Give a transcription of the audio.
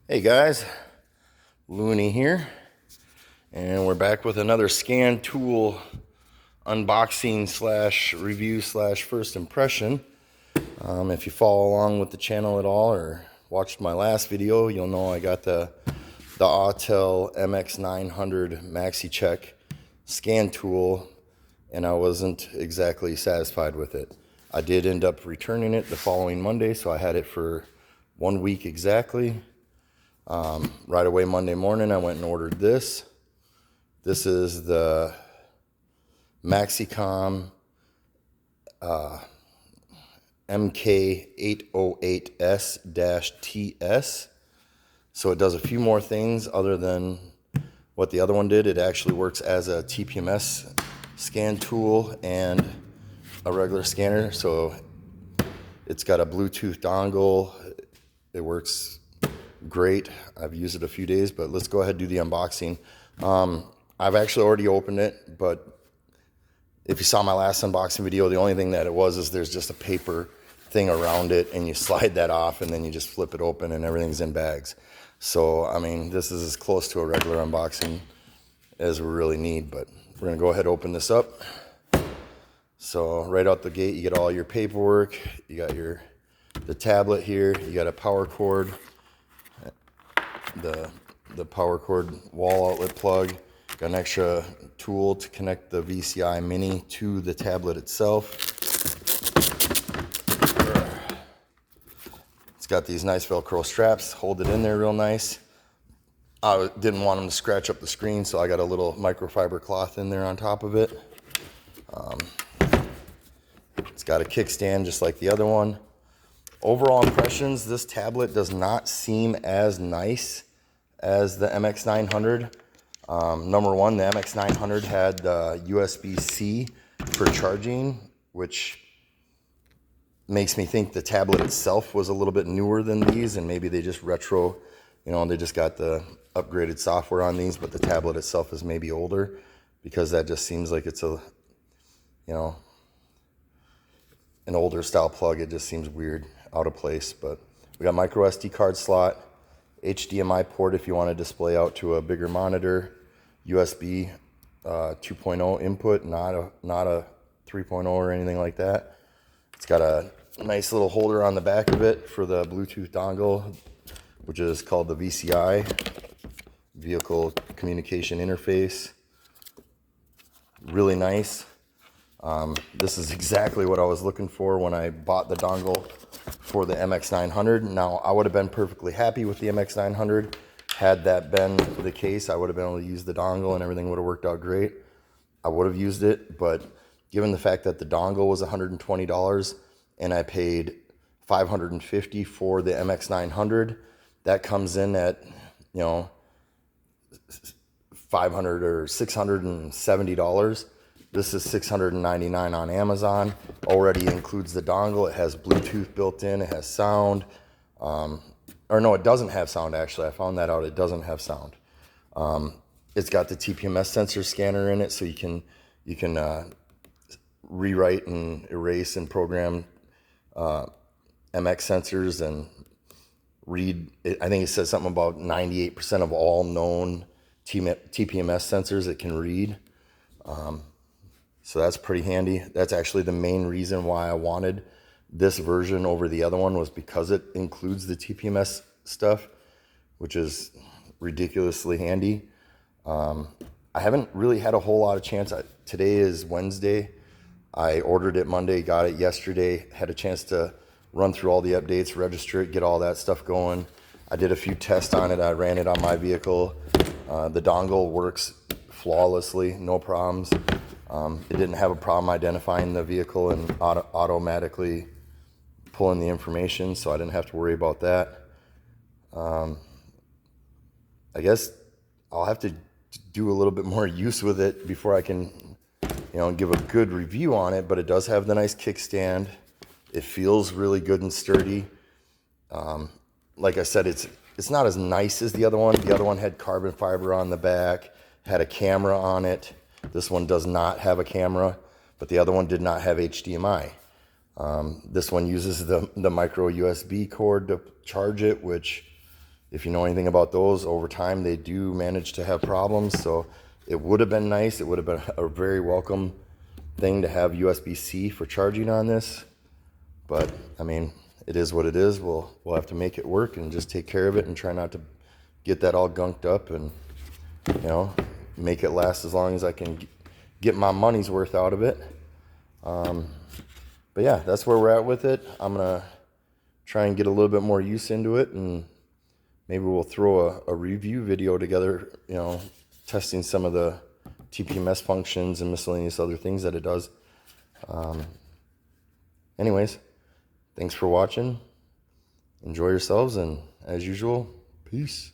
Hey guys, Looney here, and we're back with another scan tool unboxing slash review slash first impression. If you follow along with the channel at all or watched my last video, you'll know I got the AUTEL MX900 Maxi Check scan tool, and I wasn't exactly satisfied with it. I did end up returning it the following Monday, so I had it for 1 week exactly. Right away Monday morning, I went and ordered this. This is the Maxicom MK808S-TS. So it does a few more things other than what the other one did. It actually works as a TPMS scan tool and a regular scanner. So it's got a Bluetooth dongle. It works great. I've used it a few days, but let's go ahead and do the unboxing. I've actually already opened it, but if you saw my last unboxing video, the only thing that it was is there's just a paper thing around it, and you slide that off, and then you just flip it open, and everything's in bags. So, I mean, this is as close to a regular unboxing as we really need, but we're going to go ahead and open this up. So, right out the gate, you get all your paperwork. You got the tablet here. You got a power cord. The power cord wall outlet plug. Got an extra tool to connect the VCI Mini to the tablet itself. It's got these nice Velcro straps, hold it in there real nice. I didn't want them to scratch up the screen, so I got a little microfiber cloth in there on top of it. It's got a kickstand just like the other one. Overall impressions, this tablet does not seem as nice as the MX900. Number one, the MX900 had USB-C for charging, which makes me think the tablet itself was a little bit newer than these, and maybe they just retro, they just got the upgraded software on these, but the tablet itself is maybe older, because that just seems like it's an older style plug. It just seems weird, out of place. But we got micro SD card slot, HDMI port if you want to display out to a bigger monitor, USB 2.0 input, not a 3.0 or anything like that. It's got a nice little holder on the back of it for the Bluetooth dongle, which is called the VCI, Vehicle Communication Interface. Really nice. This is exactly what I was looking for when I bought the dongle for the MX900. Now, I would have been perfectly happy with the MX900. Had that been the case, I would have been able to use the dongle and everything would have worked out great. I would have used it, but given the fact that the dongle was $120 and I paid $550 for the MX900, that comes in at, $500 or $670. This is $699 on Amazon. Already includes the dongle. It has Bluetooth built in. It has sound. Or no, it doesn't have sound, actually. I found that out. It doesn't have sound. It's got the TPMS sensor scanner in it, so you can rewrite and erase and program MX sensors and read. I think it says something about 98% of all known TPMS sensors it can read. So that's pretty handy. That's actually the main reason why I wanted this version over the other one, was because it includes the TPMS stuff, which is ridiculously handy. I haven't really had a whole lot of chance. Today is Wednesday. I ordered it Monday, got it yesterday, had a chance to run through all the updates, register it, get all that stuff going. I did a few tests on it. I ran it on my vehicle. The dongle works flawlessly, no problems. It didn't have a problem identifying the vehicle and automatically pulling the information, so I didn't have to worry about that. I guess I'll have to do a little bit more use with it before I can, give a good review on it, but it does have the nice kickstand. It feels really good and sturdy. Like I said, it's not as nice as the other one. The other one had carbon fiber on the back, had a camera on it. This one does not have a camera, but the other one did not have HDMI. This one uses the micro USB cord to charge it, which if you know anything about those, over time they do manage to have problems. So it would have been nice. It would have been a very welcome thing to have USB-C for charging on this. But I mean, it is what it is. We'll have to make it work and just take care of it and try not to get that all gunked up, and make it last as long as I can get my money's worth out of it. But yeah, that's where we're at with it. I'm gonna try and get a little bit more use into it, and maybe we'll throw a review video together, testing some of the TPMS functions and miscellaneous other things that it does. Anyways, thanks for watching. Enjoy yourselves, and as usual, peace.